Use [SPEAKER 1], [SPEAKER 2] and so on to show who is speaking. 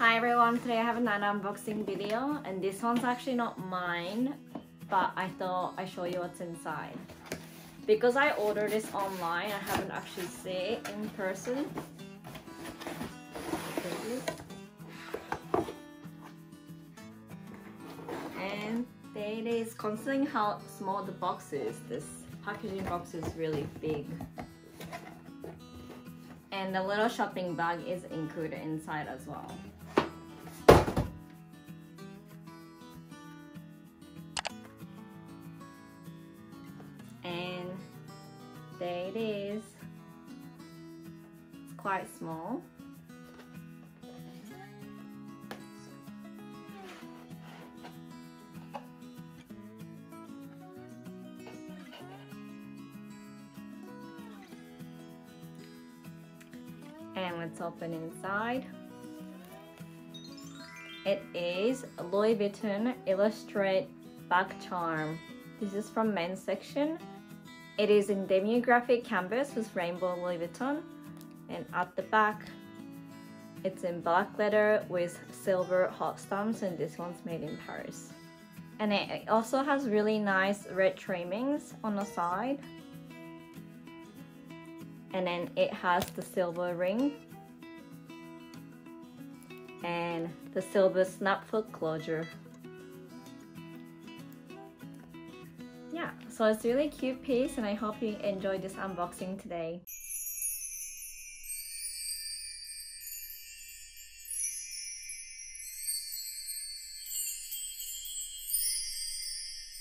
[SPEAKER 1] Hi everyone, today I have another unboxing video and this one's actually not mine, but I thought I'd show you what's inside. Because I ordered this online, I haven't actually seen it in person. And there it is. Considering how small the box is, this packaging box is really big. And the little shopping bag is included inside as well. And there it is. It's quite small. And let's open inside. It is Louis Vuitton Illustrate Back Charm. This is from men's section. It is in demi-graphic canvas with rainbow Louis Vuitton. And at the back, it's in black leather with silver hot stamps, and this one's made in Paris. And it also has really nice red trimmings on the side. And then it has the silver ring and the silver snap foot closure. Yeah, so it's a really cute piece and I hope you enjoyed this unboxing today.